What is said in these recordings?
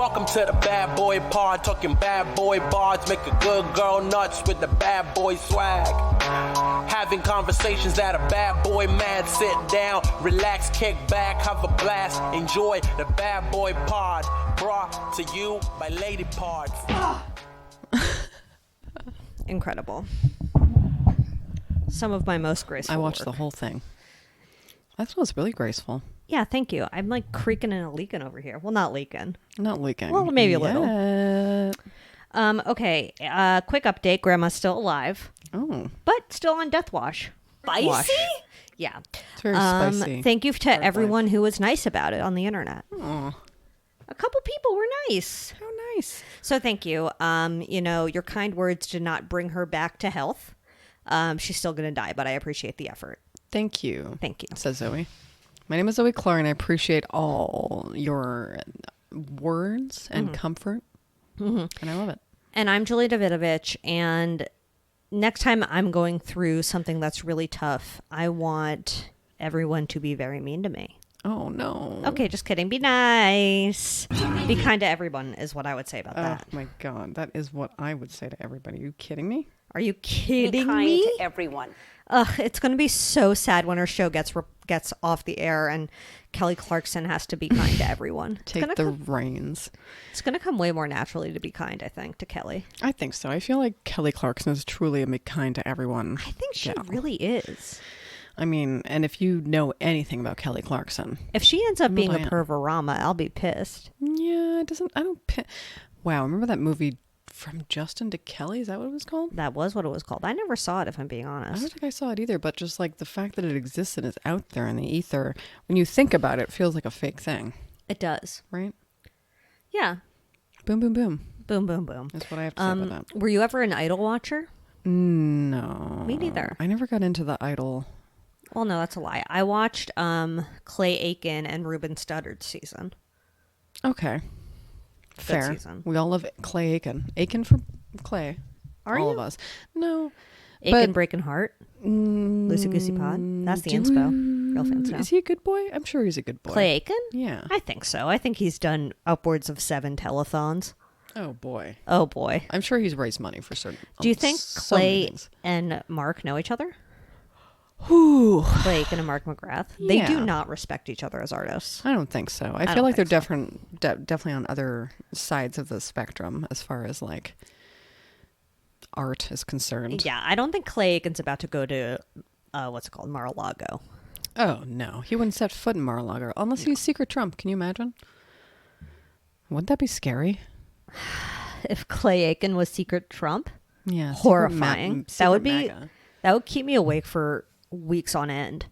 Welcome to the bad boy pod, talking bad boy bards, make a good girl nuts with the bad boy swag. Having conversations that a bad boy mad, sit down, relax, kick back, have a blast, enjoy the bad boy pod, brought to you by Lady Parts. Incredible. Some of my most graceful I watched work. the whole thing. That was really graceful. Yeah, thank you. I'm like creaking and leaking over here. Well, not leaking. Not leaking. Well, maybe a little. little. Okay, quick update. Grandma's still alive, Oh, but still on death wash. Spicy? Yeah. it's very spicy. Thank you to everyone who was nice about it on the internet. Aw, A couple people were nice. how nice. So thank you. Your kind words did not bring her back to health. She's still going to die, but I appreciate the effort. Thank you. Thank you. Says Zoe. My name is Zoe Clark, and I appreciate all your words and comfort. And I love it. And I'm Julie Davidovich, and next time I'm going through something that's really tough, I want everyone to be very mean to me. Oh, no. Okay, just kidding. Be nice. Be kind to everyone is what I would say about that. Oh, my God. That is what I would say to everybody. Are you kidding me? Are you Be kidding kind me? to everyone. Ugh, it's going to be so sad when her show gets off the air and Kelly Clarkson has to be kind to everyone. Take the reins. It's going to come way more naturally to be kind, I think, to Kelly. I think so. I feel like Kelly Clarkson is truly a make kind to everyone. I think she gal. really is. I mean, and if you know anything about Kelly Clarkson. If she ends up being a I am. pervorama, I'll be pissed. Yeah, Wow, remember that movie From Justin to Kelly? Is that what it was called? That was what it was called. I never saw it, if I'm being I don't honest. think I saw it either, but just like the fact that it exists and is out there in the ether, when you think about it, it feels like a fake thing, It does. right? Yeah. Boom, boom, boom. Boom, boom, boom. That's what I have to say about that. Were you ever an Idol watcher? No. Me neither. I never got into the Idol. Well, no, that's a lie. I watched Clay Aiken and Ruben Studdard's season. Okay. Fair. season. We all love Clay Aiken. Aiken for Clay. Are all you? of us. No. Aiken Breaking Heart. Lucy Goosey Pod. That's the inspo. Real fans know. Is he a good boy? I'm sure he's a good boy. Clay Aiken? Yeah. I think so. I think he's done upwards of 7 telethons. Oh, boy. Oh, boy. I'm sure he's raised money for certain. Do you think so many Clay things. and Mark know each other? Whew. Clay Aiken and Mark McGrath? They do Yeah. not respect each other as artists. I don't think so. I don't feel like they're think definitely on other sides of the spectrum as far as like art is concerned. Yeah, I don't think Clay Aiken's about to go to, what's it called, Mar-a-Lago. Oh, no. He wouldn't set foot in Mar-a-Lago unless he's Secret Trump. Can you imagine? Wouldn't that be scary? If Clay Aiken was Secret Trump, Yeah. horrifying. That would be, MAGA. that would keep me awake for weeks on end.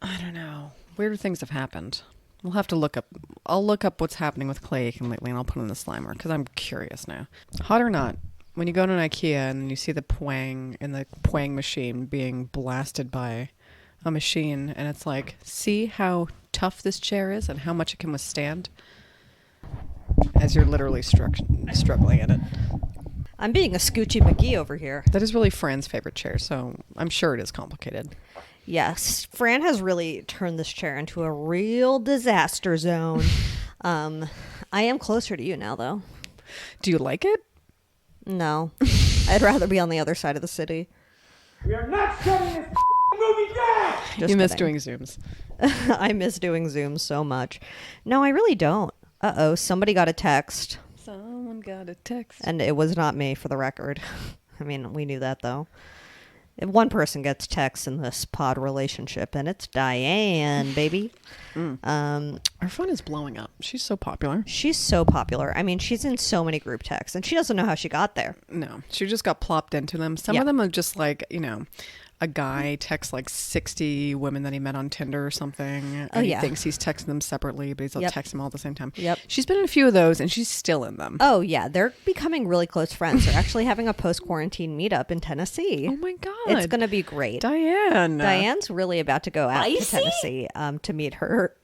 I don't know. Weirder things have happened. We'll have to look up. I'll look up what's happening with Clay Aiken lately, and I'll put in the Slimer because I'm curious now. Hot or not, when you go to an IKEA and you see the Pwang in the Pwang machine being blasted by a machine, and it's like, see how tough this chair is and how much it can withstand, as you're literally struggling in it. I'm being a Scoochie McGee over here. That is really Fran's favorite chair, so I'm sure it is complicated. Yes, Fran has really turned this chair into a real disaster zone. I am closer to you now, though. Do you like it? No, I'd rather be on the other side of the city. We are not shutting this movie down! Just You miss kidding. doing Zooms. I miss doing Zooms so much. No, I really don't. Uh-oh, somebody got a text, Someone got a text. and it was not me, for the record. I mean, we knew that, though. If one person gets texts in this pod relationship, and it's Diane, baby. Our phone is blowing up. She's so popular. She's so popular. I mean, she's in so many group texts, and she doesn't know how she got there. No, she just got plopped into them. Some Yeah. of them are just like, a guy texts like 60 women that he met on Tinder or something. And Oh, yeah. He thinks he's texting them separately, but he's Yep. text them all at the same time. Yep. She's been in a few of those, and she's still in them. Oh, yeah. They're becoming really close friends. They're actually having a post-quarantine meetup in Tennessee. Oh my God. It's going to be great. Diane. Diane's really about to go out to Spicy? Tennessee to meet her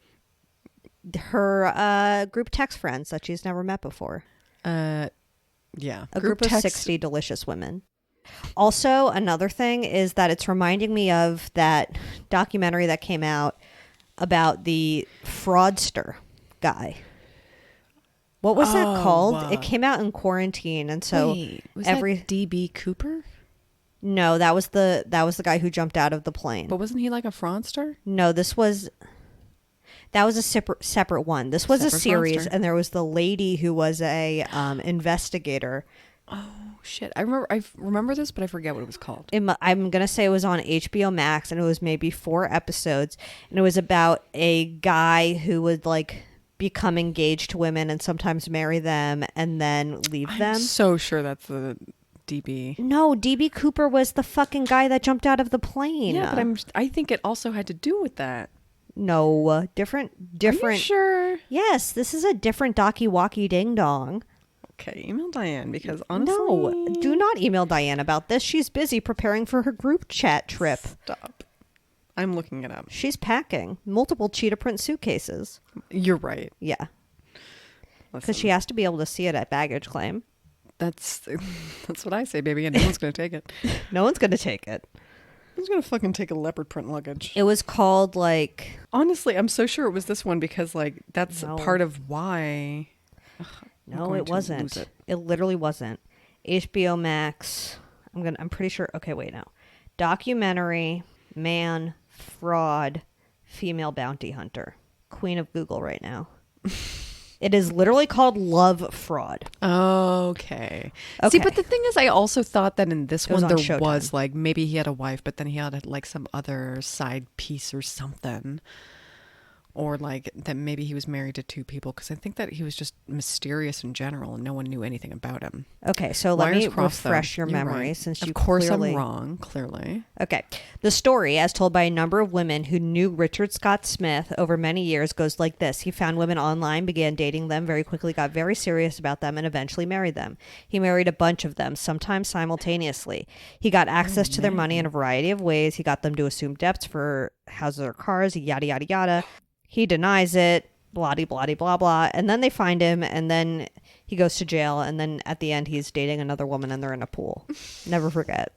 group text friends that she's never met before. Yeah. A group of text- 60 delicious women. Also, another thing is that it's reminding me of that documentary that came out about the fraudster guy. What was that called? wow. It came out in quarantine, and so Wait, was every that DB Cooper? no, that was the guy who jumped out of the plane. But wasn't he like a fraudster? No, that was a separate one. This was a Separate series, fraudster. and there was the lady who was a investigator. Oh shit! I remember this, but I forget what it was called. I'm gonna say it was on HBO Max, and it was maybe 4 episodes, and it was about a guy who would like become engaged to women and sometimes marry them and then leave them. I'm so sure that's the DB. No, DB Cooper was the fucking guy that jumped out of the plane. Yeah, but I think it also had to do with that. No, different. Are you sure? Yes, this is a different Docky Walkie Ding Dong. Okay, email Diane because honestly, No, do not email Diane about this. She's busy preparing for her group chat trip. Stop. I'm looking it up. She's packing multiple cheetah print suitcases. You're right. Yeah, Listen, because she has to be able to see it at baggage claim. that's what I say, baby, and no one's gonna take it. No one's going to take it. Who's gonna fucking take a leopard print luggage? It was called like... Honestly, I'm so sure it was this one because like that's No. part of why. No, going it to wasn't. lose it. It literally wasn't. HBO Max. I'm pretty sure. Okay, wait now. Documentary, man, fraud, female bounty hunter. Queen of Google right now. It is literally called Love Fraud. Okay. See, Okay. but the thing is, I also thought that in this It was one on there Showtime. was like maybe he had a wife, but then he had like some other side piece or something, or like that maybe he was married to 2 people. Because I think that he was just mysterious in general, and no one knew anything about him. Okay, so let Wires me crossed, though. refresh your You're memory right. since you Of course, clearly... I'm wrong. Clearly. Okay. The story, as told by a number of women who knew Richard Scott Smith over many years, goes like this. He found women online, began dating them, very quickly got very serious about them, and eventually married them. He married a bunch of them, sometimes simultaneously. He got access to their money in a variety of ways. He got them to assume debts for houses or cars, yada, yada, yada. He denies it, blah, blah, blah, blah. And then they find him, and then he goes to jail, and then at the end, he's dating another woman, and they're in a pool. Never forget.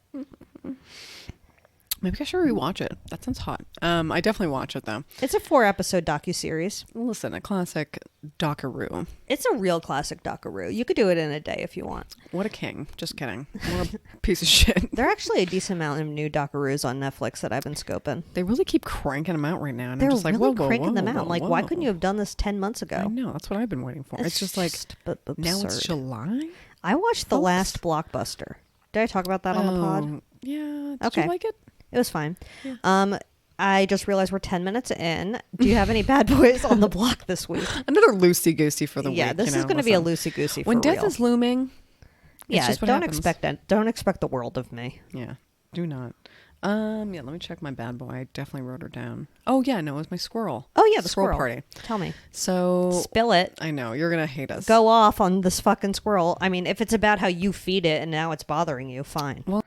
Maybe I should rewatch it. That sounds hot. I definitely watch it though. It's a 4-episode docuseries. Listen, a classic Dockaroo. It's a real classic Dockaroo. You could do it in a day if you want. What a king. Just kidding. What a piece of shit. There are actually a decent amount of new Dockaroos on Netflix that I've been scoping. They really keep cranking them out right now. And They're I'm just like, really whoa, whoa, cranking them whoa, out. I'm whoa, like, why whoa. couldn't you have done this 10 months ago? I know. That's what I've been waiting for. It's just like, now it's absurd. July? I watched the Folks. last Blockbuster. Did I talk about that on the pod? Oh, yeah. Did Okay. you like it? It was fine. I just realized we're 10 minutes in. Do you have any bad boys on the block this week? Another loosey-goosey for the week. Yeah, this is going to be a loosey-goosey for When death real. is looming, it's Yeah, just what don't happens. expect that. Don't expect the world of me. Yeah, do not. Yeah, let me check my bad boy. I definitely wrote her down. Oh, yeah, no, it was my squirrel. Oh, yeah, the squirrel party. Tell me. So, Spill it. I know, you're going to hate us. Go off on this fucking squirrel. I mean, if it's about how you feed it and now it's bothering you, fine. Well,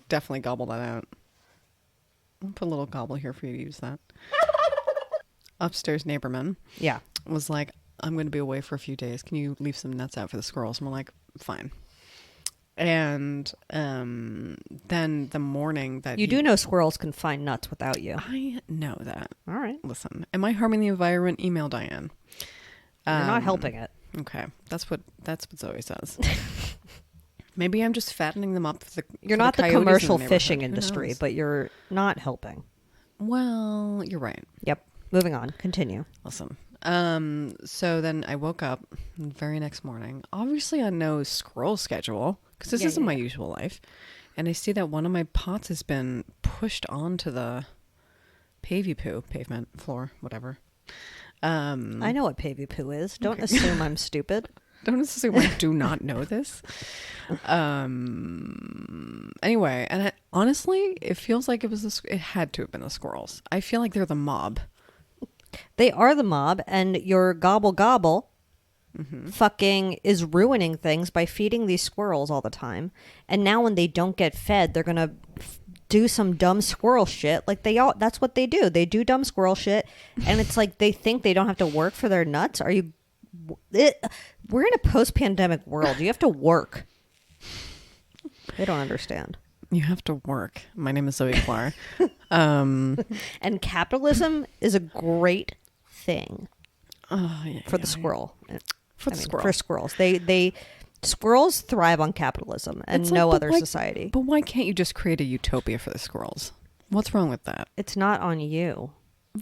definitely gobble that out. I'll put a little gobble here for you to use that. Upstairs neighborman Yeah. was like, I'm going to be away for a few days. Can you leave some nuts out for the squirrels? And we're like, fine. And then the morning that You do know squirrels can find nuts without you. I know that. All right. Listen, am I harming the environment? Email Diane. You're not helping it. Okay, that's what Zoe says. Maybe I'm just fattening them up. You're not the coyotes in commercial neighborhood. fishing Who industry, knows? but you're not helping. Well, you're right. Yep. Moving on. Continue. Listen. So then I woke up the very next morning, obviously on no squirrel schedule, because this isn't my usual life. And I see that one of my pots has been pushed onto the pavement, floor, whatever. I know what pavy poo is. Don't assume I'm stupid. Don't assume I do not know this. Anyway, and honestly, it feels like it had to have been the squirrels. I feel like they're the mob. They are the mob, and your gobble gobble fucking is ruining things by feeding these squirrels all the time. And now when they don't get fed, they're going to do some dumb squirrel shit. Like that's what they do. They do dumb squirrel shit. And it's like they think they don't have to work for their nuts. We're in a post-pandemic world. You have to work. They don't understand. You have to work. My name is Zoe Clark. And capitalism is a great thing. Oh, yeah. for the squirrel. For the squirrel. For squirrels. Squirrels thrive on capitalism and It's no like, other society. But why can't you just create a utopia for the squirrels? What's wrong with that? It's not on you.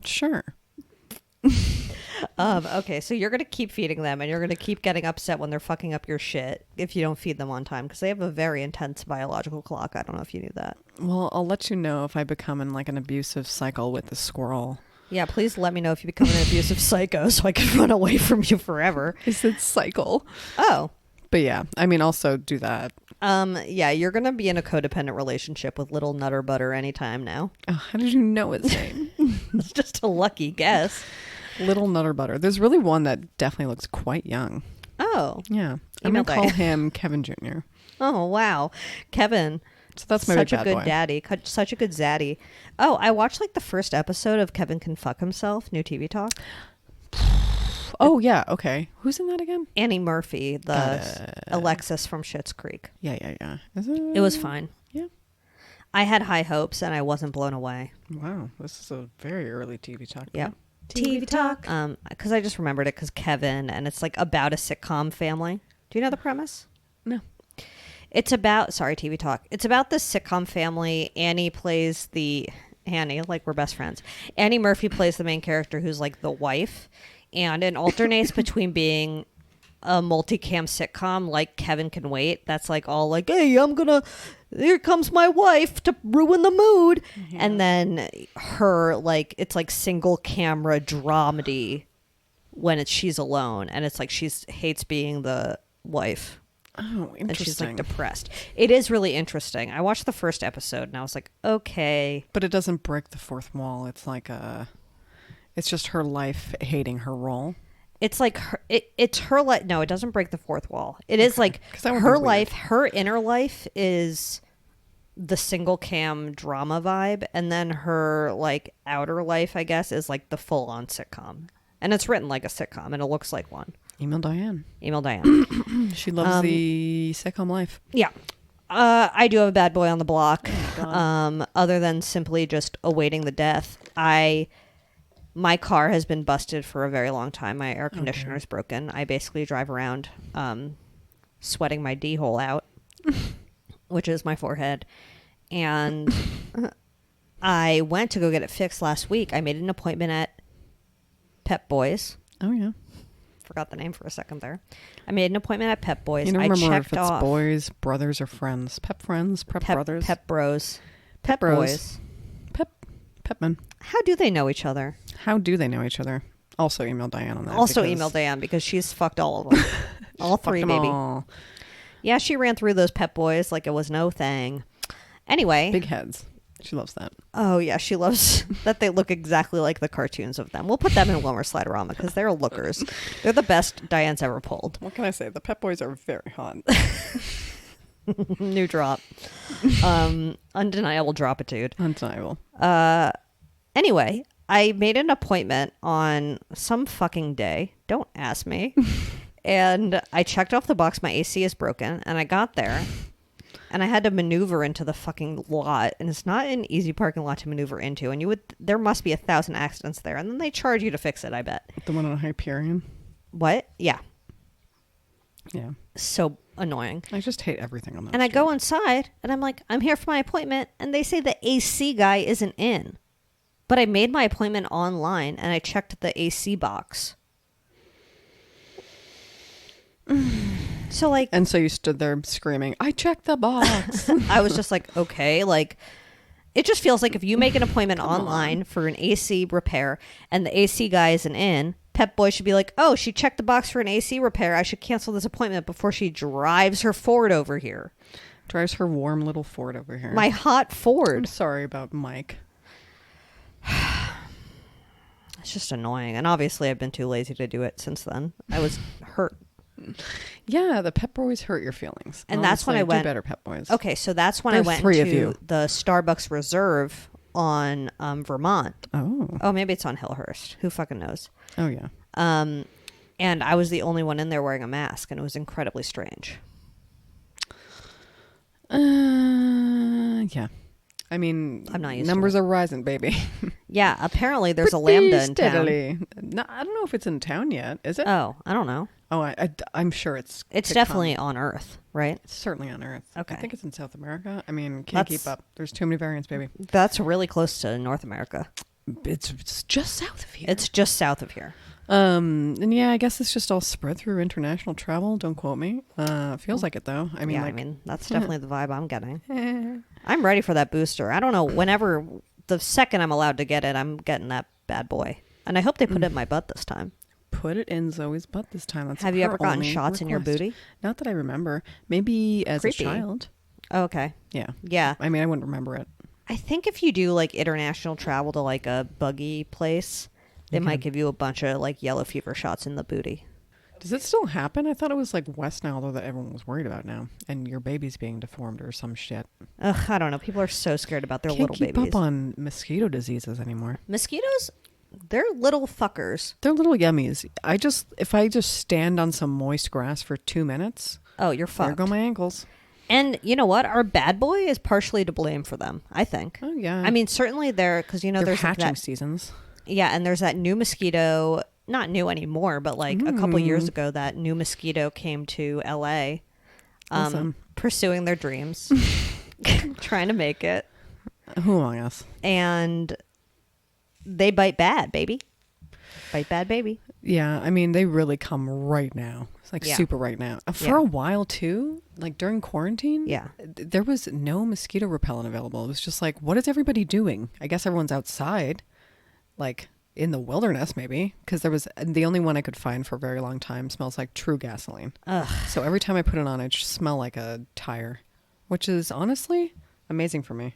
Sure. Okay, so you're going to keep feeding them and you're going to keep getting upset when they're fucking up your shit if you don't feed them on time because they have a very intense biological clock. I don't know if you knew that. Well, I'll let you know if I become in like an abusive cycle with the squirrel. Yeah, please let me know if you become an abusive psycho so I can run away from you forever. I said cycle. Oh. But yeah, I mean, also do that. Yeah, you're going to be in a codependent relationship with little Nutter Butter anytime now. Oh, how did you know his name? It's just a lucky guess. Little Nutter Butter. There's really one that definitely looks quite young. Oh. Yeah. I'm going to call him Kevin Jr. Oh, wow. Kevin. So that's my such big a bad good boy. daddy. Such a good zaddy. Oh, I watched like the first episode of Kevin Can Fuck Himself, new TV talk. Oh, yeah. Okay. Who's in that again? Annie Murphy, the Alexis from Schitt's Creek. Yeah. It was fine. Yeah. I had high hopes and I wasn't blown away. Wow. This is a very early TV talk. Yeah. TV talk. Because I just remembered it because Kevin, and it's like about a sitcom family. Do you know the premise? No. It's about, sorry, TV talk. It's about this sitcom family. Annie, like we're best friends. Annie Murphy plays the main character who's like the wife. And it alternates between being a multicam sitcom like Kevin Can Wait. That's like all like, hey, here comes my wife to ruin the mood. Mm-hmm. And then her, like, it's like single camera dramedy when she's alone. And it's like she hates being the wife. Oh, interesting. And she's like depressed. It is really interesting. I watched the first episode and I was like, okay. But it doesn't break the fourth wall. It's like it's just her life hating her role. It's like it's her life. No, it doesn't break the fourth wall. It is like her life. Her inner life is the single cam drama vibe, and then her like outer life, I guess, is like the full on sitcom. And it's written like a sitcom, and it looks like one. Email Diane. She loves the sitcom life. Yeah. I do have a bad boy on the block. Other than simply just awaiting the death, my car has been busted for a very long time. My air conditioner is broken. I basically drive around sweating my D-hole out, which is my forehead. And I went to go get it fixed last week. I made an appointment at Pep Boys. Oh, yeah. Forgot the name for a second there. I made an appointment at Pep Boys. You don't remember if it's off boys, brothers, or friends. Pep friends, Pep brothers. Pep bros. Pep bros. Boys. Pepman. How do they know each other? How do they know each other? Also email Diane on that. Also email Diane because she's fucked all of them. All three, baby. All. Yeah, she ran through those Pep Boys like it was no thing. Anyway. Big heads. She loves that. Oh, yeah. She loves that they look exactly like the cartoons of them. We'll put them in Wilmer Sliderama because they're lookers. They're the best Diane's ever pulled. What can I say? The Pep Boys are very hot. New drop. Undeniable dropitude. Undeniable. Anyway, I made an appointment on some fucking day. Don't ask me. And I checked off the box. My AC is broken. And I got there. And I had to maneuver into the fucking lot. And it's not an easy parking lot to maneuver into. And there must be 1,000 accidents there. And then they charge you to fix it, I bet. The one on Hyperion? What? Yeah. Yeah. So annoying. I just hate everything on that And street. I go inside. And I'm like, I'm here for my appointment. And they say the AC guy isn't in. But I made my appointment online. And I checked the AC box. So like, and so you stood there screaming, I checked the box. I was just like, okay, like it just feels like if you make an appointment online for an AC repair and the AC guy isn't in, Pep Boy should be like, oh, she checked the box for an AC repair. I should cancel this appointment before she drives her Ford over here. Drives her warm little Ford over here. My hot Ford. I'm sorry about Mike. It's just annoying. And obviously I've been too lazy to do it since then. I was hurt. Yeah, the Pep Boys hurt your feelings. And that's when I went. Do better, Pep Boys. Okay, so that's when I went to the Starbucks Reserve on Vermont. Oh, maybe it's on Hillhurst. Who fucking knows? Oh yeah. And I was the only one in there wearing a mask, and it was incredibly strange. Yeah. I mean, I'm not used numbers to are rising, baby. Yeah, apparently there's a Pretty lambda in town. steadily. No, I don't know if it's in town yet. Is it? Oh, I don't know. Oh, I'm sure it's. It's to definitely come. on Earth, right? It's certainly on Earth. Okay. I think it's in South America. I mean, can't That's- keep up. There's too many variants, baby. That's really close to North America. It's just south of here. It's just south of here. And yeah, I guess it's just all spread through international travel. Don't quote me. Feels like it though. I mean, Yeah, like, I mean, that's definitely the vibe I'm getting. I'm ready for that booster. I don't know. Whenever the second I'm allowed to get it, I'm getting that bad boy. And I hope they put it in my butt this time. put it in Zoe's butt this time. That's Have you her ever gotten only shots in your request. booty? Not that I remember. Maybe as Creepy. a child. Oh, okay. Yeah. Yeah. I mean, I wouldn't remember it. I think if you do like international travel to like a buggy place, they might give you a bunch of like yellow fever shots in the booty. Does it still happen? I thought it was like West Nile though that everyone was worried about now, and your baby's being deformed or some shit. Ugh, I don't know. People are so scared about their Can't little keep babies. up on mosquito diseases anymore. Mosquitoes, they're little fuckers. They're little yummies. If I just stand on some moist grass for 2 minutes, Oh, you're there fucked. go my ankles. And you know what? Our bad boy is partially to blame for them, I think. Oh yeah. I mean, certainly there, because you know, they're there's like hatching that. seasons. Yeah, and there's that new mosquito, not new anymore, but like a couple years ago, that new mosquito came to LA, Awesome. pursuing their dreams, trying to make it. Who among us? And they bite bad, baby. Bite bad, baby. Yeah, I mean, they really come right now. It's like Yeah. super right now. For Yeah. a while too, like during quarantine, Yeah. there was no mosquito repellent available. It was just like, what is everybody doing? I guess everyone's outside, like in the wilderness maybe, because there was the only one I could find for a very long time smells like true gasoline. Ugh. So every time I put it on, I just smell like a tire, which is honestly amazing for me.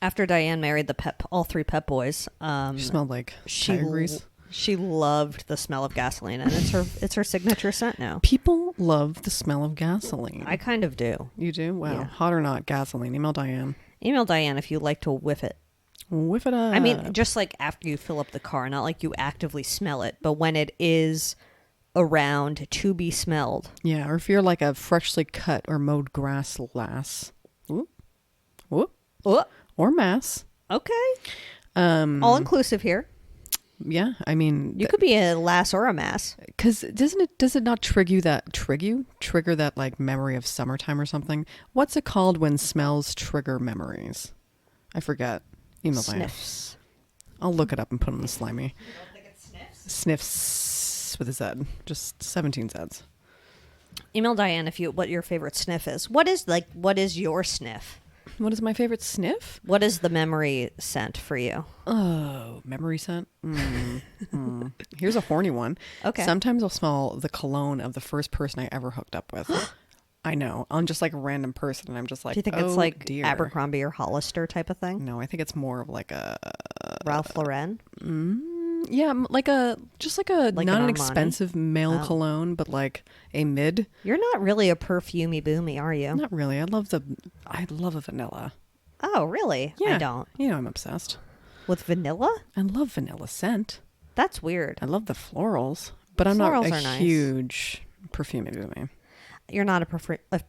After Diane married all three pet boys, She smelled like tire grease. she loved the smell of gasoline, and it's her signature scent now. People love the smell of gasoline. I kind of do. You do? Wow. Yeah. Hot or not, gasoline. Email Diane. Email Diane if you like to whiff it. Whiff it up. I mean, just like after you fill up the car, not like you actively smell it, but when it is around to be smelled. Yeah, or if you're like a freshly cut or mowed grass lass. Whoop. Whoop. Oh, Or mass. okay. All inclusive here. Yeah, I mean, You could be a lass or a mass. because does it not trigger that like memory of summertime or something? What's it called when smells trigger memories? I forget. Email Diane. Sniffs. I'll look it up and put on the slimy. Sniffs with a Z. Just 17 Zs. Email Diane what your favorite sniff is. What is your sniff? What is my favorite sniff? What is the memory scent for you? Oh, memory scent. Here's a horny one. Okay. Sometimes I'll smell the cologne of the first person I ever hooked up with. I know. I'm just like a random person, and I'm just like, Do you think oh, it's like dear. Abercrombie or Hollister type of thing? No, I think it's more of like a Ralph Lauren? yeah, like a Like an not an Armani? expensive male cologne, but like a mid. You're not really a perfumey boomy, are you? Not really. I love a vanilla. Oh, really? Yeah, I don't. You know, I'm obsessed. With vanilla? I love vanilla scent. That's weird. I love the florals, but I'm Florals not are a nice. huge perfume boomy. You're not a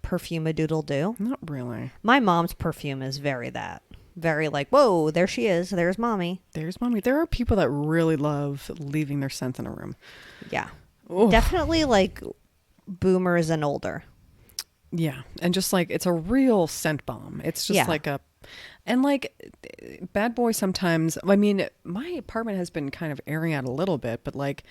perfume a doodle do. Not really. My mom's perfume is very like, whoa, there she is. There's mommy. There's mommy. There are people that really love leaving their scent in a room. Yeah. Oof. Definitely like boomers and older. Yeah. And just like, it's a real scent bomb. It's just Yeah. like and like bad boy sometimes, I mean, my apartment has been kind of airing out a little bit, but like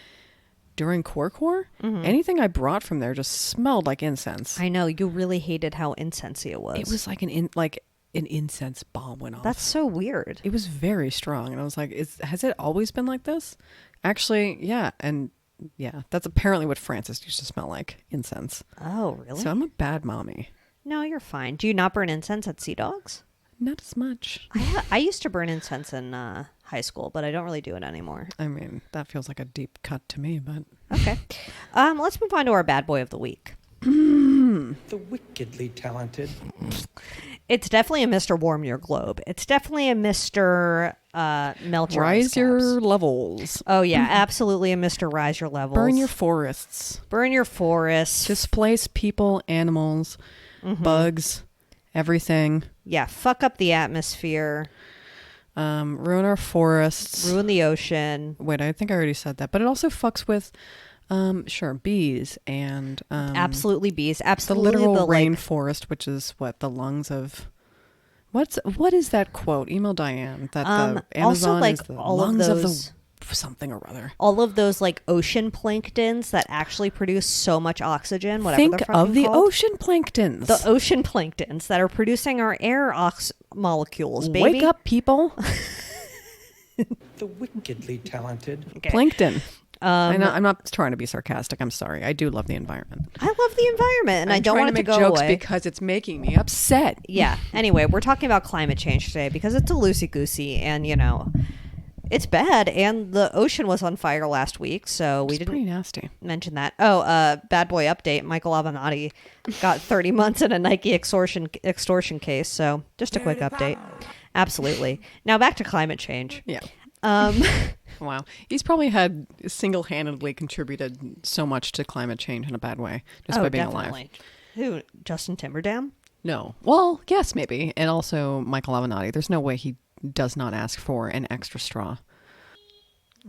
during core, anything I brought from there just smelled like incense. I know, you really hated how incensey it was. It was like an incense bomb went off. That's so weird. It was very strong. And I was like, has it always been like this? Actually, yeah. And yeah, that's apparently what Francis used to smell like, incense. Oh, really? So I'm a bad mommy. No, you're fine. Do you not burn incense at Sea Dogs? Not as much. I used to burn incense in high school, but I don't really do it anymore. I mean, that feels like a deep cut to me, but Okay. Let's move on to our bad boy of the week. The wickedly talented. It's definitely a Mr. Warm Your Globe. It's definitely a Mr. Melt Your Ice rise your Caps. levels. Oh, yeah, absolutely a Mr. Rise Your Levels. Burn your forests. Burn your forests. Displace people, animals, bugs, everything. Yeah, fuck up the atmosphere, Ruin our forests. ruin the ocean. Wait, I think I already said that. But it also fucks with, sure, bees and Absolutely bees. the Absolutely literal the like, rainforest, which is what the lungs of. What is that quote? Email Diane that the also, Amazon like, is the all of lungs of those- the something or other. all of those like ocean planktons that actually produce so much oxygen. Whatever Think they're of fucking the called. ocean planktons. The ocean planktons that are producing our air molecules. Baby. Wake up, people! The wickedly talented. Okay. Plankton. I'm not trying to be sarcastic. I'm sorry. I do love the environment. I love the environment, and I don't want it to make go jokes away. because it's making me upset. Yeah. Anyway, we're talking about climate change today because it's a loosey goosey, and it's bad. And the ocean was on fire last week, so we It's didn't pretty nasty. mention that. Oh, bad boy update. Michael Avenatti got 30 months in a Nike extortion case. So just a quick update. Absolutely. Now back to climate change. Yeah. Um, Wow. He's probably had single-handedly contributed so much to climate change in a bad way just by being alive. Who? Justin Timberdown? No. Well, yes, maybe. And also Michael Avenatti. There's no way he does not ask for an extra straw.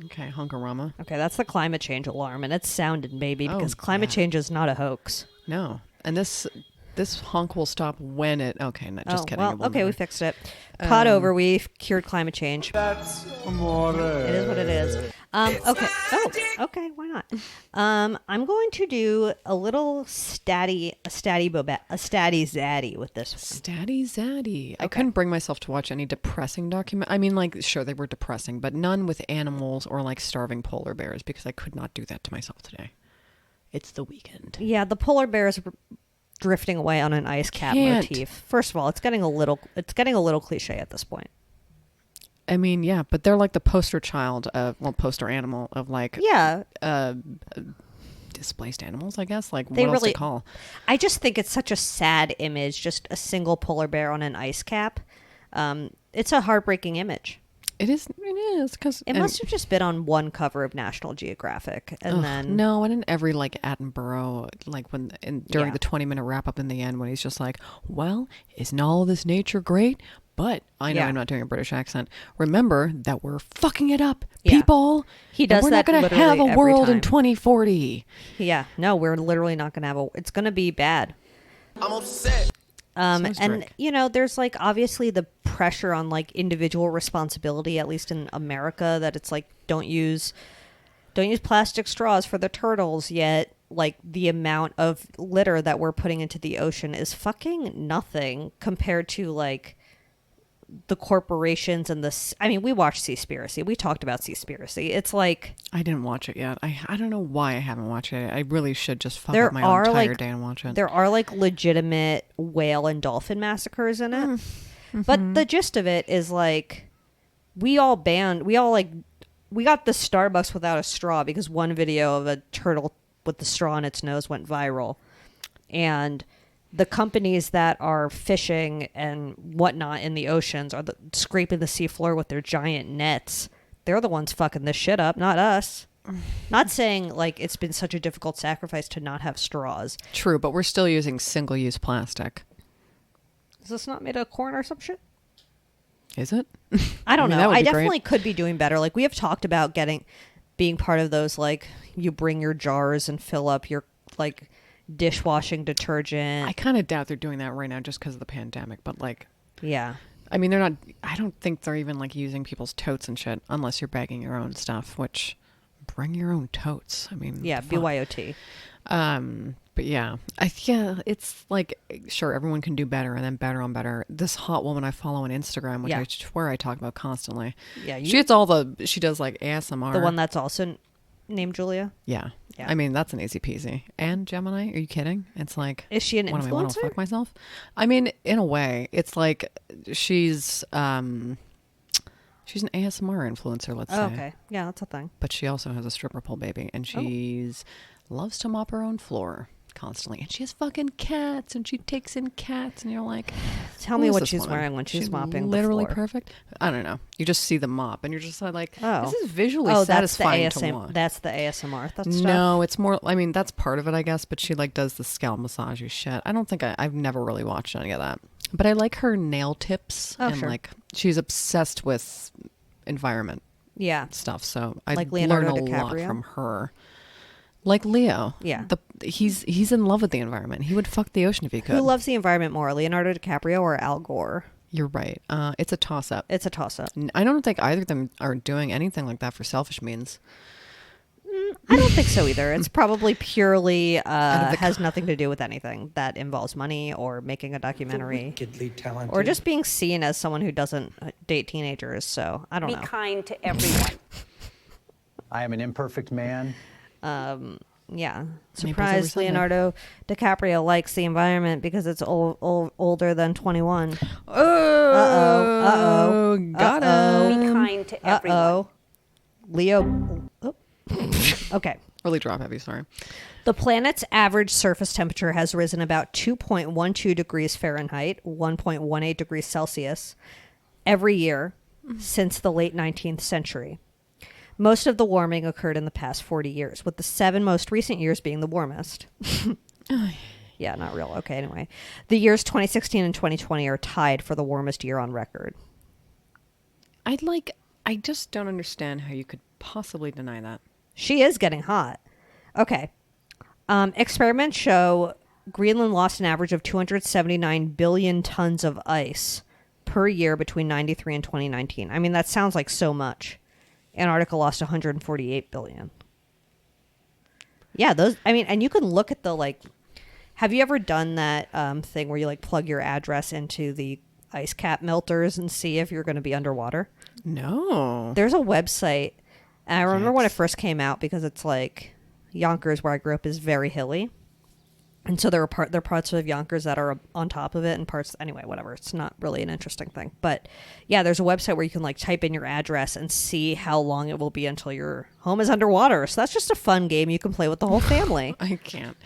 Okay, Hunkarama. Okay, that's the climate change alarm, and it's sounded, baby, because climate yeah. change is not a hoax. No. And this honk will stop when it... Okay, no, just kidding. Well, It will okay, we never. fixed it. Pod over. We've cured climate change. That's amore. It is what it is. Okay. Oh, okay. Why not? I'm going to do a little statty zaddy with this one. Statty Zaddy. I couldn't bring myself to watch any depressing document. I mean, like, sure, they were depressing, but none with animals or, like, starving polar bears because I could not do that to myself today. It's the weekend. Yeah, the polar bears are drifting away on an ice cap Can't. motif. First of all, it's getting a little cliche at this point. I mean, yeah, but they're like the poster child of, poster animal of, like, Yeah. displaced animals, I guess. Like, They what else really- to call? I just think it's such a sad image, just a single polar bear on an ice cap. It's a heartbreaking image. It is, because... It must have just been on one cover of National Geographic, and then No, and in every, like, Attenborough, like, during Yeah. the 20-minute wrap-up in the end when he's just like, well, isn't all of this nature great? But, I know Yeah. I'm not doing a British accent, remember that we're fucking it up, Yeah. people! He does and we're that not going to literally have a every world in time. 2040. yeah, no, we're literally not going to have it's going to be bad. I'm upset. And Drake. there's like obviously the pressure on like individual responsibility, at least in America, that it's like don't use plastic straws for the turtles. Yet, like the amount of litter that we're putting into the ocean is fucking nothing compared to like the corporations and we watched Seaspiracy. We talked about Seaspiracy. It's like I didn't watch it yet. I don't know why I haven't watched it. I really should just fuck there up my are entire like day and watch it. there are like legitimate whale and dolphin massacres in it. But the gist of it is like we got the Starbucks without a straw because one video of a turtle with the straw in its nose went viral. And the companies that are fishing and whatnot in the oceans are scraping the seafloor with their giant nets. They're the ones fucking this shit up, not us. Not saying like it's been such a difficult sacrifice to not have straws. True, but we're still using single-use plastic. Is this not made of corn or some shit? Is it? I don't mean, know. that would I be great. definitely could be doing better. Like we have talked about being part of those like you bring your jars and fill up your like dishwashing detergent. I kind of doubt they're doing that right now just because of the pandemic, but like... Yeah. I mean, they're not... I don't think they're even, like, using people's totes and shit, unless you're bagging your own stuff, which... Bring your own totes. I mean... Yeah, fuck. BYOT. But yeah. It's, like, sure, everyone can do better, and then better on better. This hot woman I follow on Instagram, which Yeah. I swear I talk about constantly. Yeah, She gets all the... She does, like, ASMR. the one that's also named Julia. Yeah. Yeah. I mean, that's an easy peasy. And Gemini? Are you kidding? It's like... Is she an what am I want to influencer? fuck myself? I mean, in a way. It's like she's an ASMR influencer, let's say. Oh, okay. Yeah, that's a thing. But she also has a stripper pole baby, and she's loves to mop her own floor constantly. And she has fucking cats, and she takes in cats, and you're like, Tell who me is what this she's woman? wearing when she's mopping literally the floor. perfect. I don't know. You just see the mop, and you're just like, Oh. this is visually Oh, satisfying to watch. That's the ASMR. That's stuff. No, it's more. I mean, that's part of it, I guess. But she like does the scalp massage shit. I don't think I've never really watched any of that. But I like her nail tips. Oh, and sure. like she's obsessed with environment Yeah. stuff. So I Like learn Leonardo a lot DiCaprio? from her. Like Leo. Yeah. He's in love with the environment. He would fuck the ocean if he could. Who loves the environment more, Leonardo DiCaprio or Al Gore? You're right. It's a toss up. It's a toss-up. I don't think either of them are doing anything like that for selfish means. I don't think so either. It's probably purely of the has nothing to do with anything that involves money or making a The documentary wickedly talented. or just being seen as someone who doesn't date teenagers. So I don't Be know. kind to everyone. I am an imperfect man. Yeah. Maybe Surprise, it's over Leonardo DiCaprio likes the environment because it's older than 21. Oh, Uh-oh. got Uh-oh. Be him. kind to everyone. Uh-oh. Leo. Oh. Okay. Really drop heavy, sorry. The planet's average surface temperature has risen about 2.12 degrees Fahrenheit, 1.18 degrees Celsius, every year since the late 19th century. Most of the warming occurred in the past 40 years, with the 7 most recent years being the warmest. Yeah, not real. Okay, anyway. The years 2016 and 2020 are tied for the warmest year on record. I just don't understand how you could possibly deny that. She is getting hot. Okay. Experiments show Greenland lost an average of 279 billion tons of ice per year between 93 and 2019. I mean, that sounds like so much. Antarctica lost 148 billion. Yeah, and you can look at the, like, have you ever done that thing where you, like, plug your address into the ice cap melters and see if you're going to be underwater? No. There's a website, and I remember when it first came out because it's like Yonkers, where I grew up, is very hilly. And so there are parts of Yonkers that are on top of it and parts, anyway, whatever. It's not really an interesting thing. But yeah, there's a website where you can like type in your address and see how long it will be until your home is underwater. So that's just a fun game you can play with the whole family. I can't.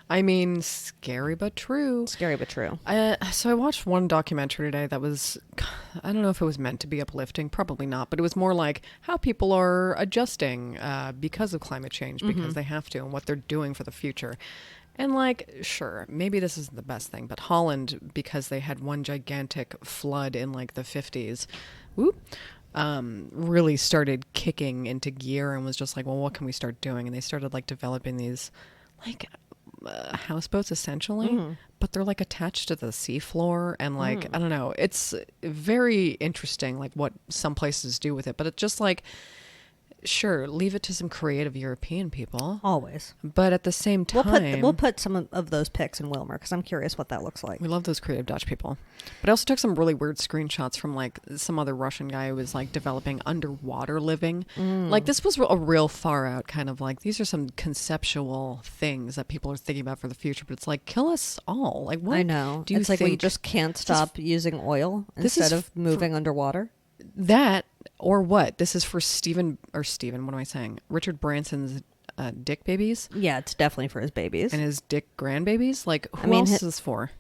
I mean, scary but true. Scary but true. So I watched one documentary today that was, I don't know if it was meant to be uplifting, probably not, but it was more like how people are adjusting because of climate change, because they have to, and what they're doing for the future. And like, sure, maybe this isn't the best thing, but Holland, because they had one gigantic flood in like the 50s, really started kicking into gear and was just like, well, what can we start doing? And they started like developing these like houseboats essentially, but they're like attached to the seafloor, and like I don't know, it's very interesting like what some places do with it, but it's just like, sure, leave it to some creative European people, Always. but at the same time We'll put some of those pics in Wilmer because I'm curious what that looks like. we love those creative Dutch people. But I also took some really weird screenshots from like some other Russian guy who was like developing underwater living. Like this was a real far out kind of like, these are some conceptual things that people are thinking about for the future, but it's like, kill us all. Like what I know. do you It's like we think just can't stop using oil This instead is of moving underwater. that, or what? This is for Stephen, what am I saying? Richard Branson's dick babies Yeah, it's definitely for his babies. and his dick grandbabies. Like who mean, else hi- is this for?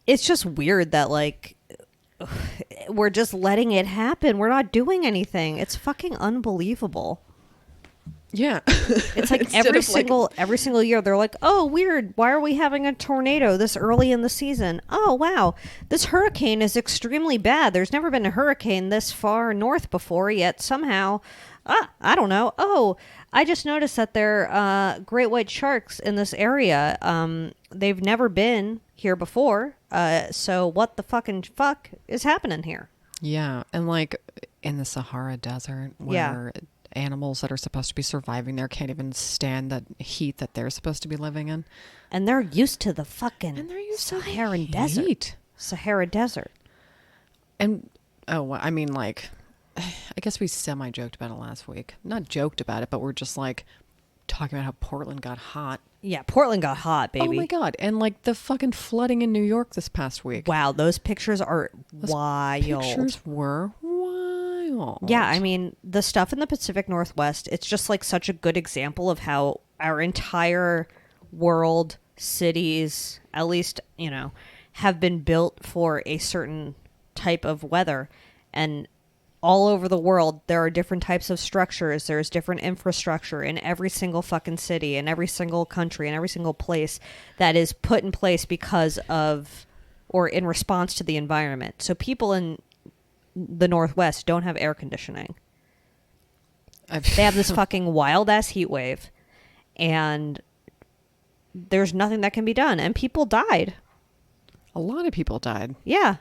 It's just weird that like we're just letting it happen. We're not doing anything. It's fucking unbelievable. Yeah. It's like Instead every of, like- single year they're like, "Oh, weird. Why are we having a tornado this early in the season? Oh, wow. This hurricane is extremely bad. There's never been a hurricane this far north before, yet somehow I don't know. Oh, I just noticed that there are great white sharks in this area. They've never been here before. So what the fucking fuck is happening here?" Yeah, and like in the Sahara Desert, where animals that are supposed to be surviving there can't even stand the heat that they're supposed to be living in. And they're used to the fucking And they're used to the Saharan desert. heat. Sahara Desert. And I mean, like, I guess we semi-joked about it last week. Not joked about it, but we're just like talking about how Portland got hot. Yeah, Portland got hot, baby. Oh my god! And like the fucking flooding in New York this past week. Wow, those pictures are wild. Pictures were wild. Yeah, I mean, the stuff in the Pacific Northwest, it's just like such a good example of how our entire world, cities, at least, you know, have been built for a certain type of weather. And all over the world, there are different types of structures. There's different infrastructure in every single fucking city, in every single country, in every single place that is put in place because of or in response to the environment. So people in the Northwest don't have air conditioning. They have this fucking wild ass heat wave, and there's nothing that can be done, and people died. A lot of people died. Yeah.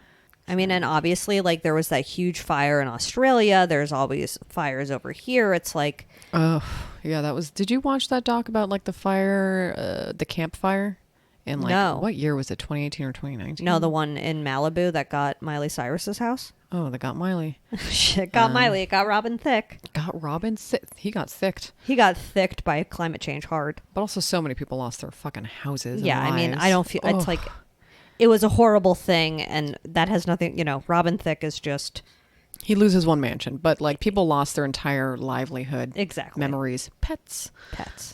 I mean, and obviously, like, there was that huge fire in Australia. There's always fires over here. It's like... Oh, yeah, that was... Did you watch that doc about, like, the fire, the campfire? In, like, No. what year was it, 2018 or 2019? No, the one in Malibu that got Miley Cyrus's house. Oh, that got Miley. Shit, got Miley. It got Robin Thicke. Got Robin sick. He got thicked. He got thicked by climate change hard. But also so many people lost their fucking houses and Yeah, I mean, lives. I don't feel... It's like... It was a horrible thing, and that has nothing... You know, Robin Thicke is just... He loses one mansion, but, like, people lost their entire livelihood. Exactly. Memories. Pets.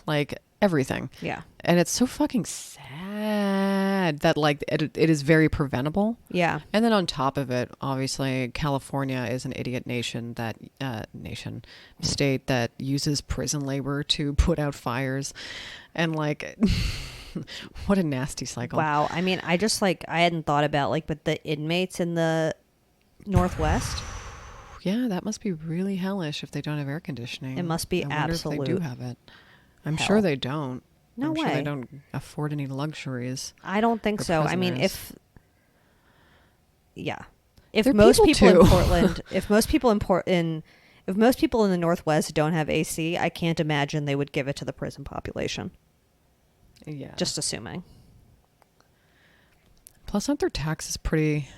Like, everything. Yeah. And it's so fucking sad that, like, it is very preventable. Yeah. And then on top of it, obviously, California is an idiot state that uses prison labor to put out fires. And, like, what a nasty cycle. Wow. I mean, I just, like, I hadn't thought about, like, but the inmates in the Northwest... Yeah, that must be really hellish if they don't have air conditioning. It must be I wonder absolute if they do have it. I'm hell. sure they don't. No I'm way. sure they don't afford any luxuries. I don't think for so. I mean, prisoners. if They're most people people in too. Portland, if most people in the Northwest don't have AC, I can't imagine they would give it to the prison population. Yeah. Just assuming. Plus, aren't their taxes pretty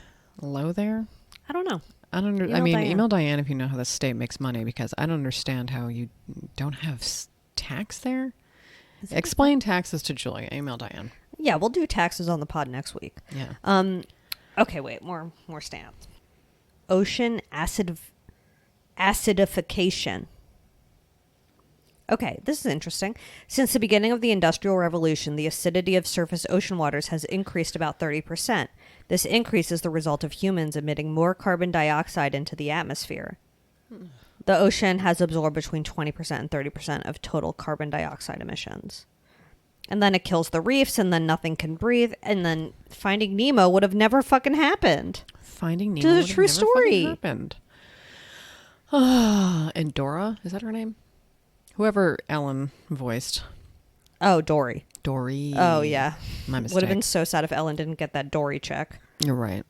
low there? I don't know. I don't. Email Diane. Email Diane if you know how the state makes money, because I don't understand how you don't have tax there. Explain taxes to Julia. Email Diane. Yeah, we'll do taxes on the pod next week. Yeah. Okay, wait, more stamps. Ocean acidification. Okay, this is interesting. Since the beginning of the Industrial Revolution, the acidity of surface ocean waters has increased about 30%. This increase is the result of humans emitting more carbon dioxide into the atmosphere. The ocean has absorbed between 20% and 30% of total carbon dioxide emissions. And then it kills the reefs, and then nothing can breathe, and then Finding Nemo would have never fucking happened. Finding This Nemo. is a true story. Happened. And Dora, is that her name? Whoever Ellen voiced. Oh, Dory. Dory. Oh, yeah. My mistake. Would have been so sad if Ellen didn't get that Dory check. You're right.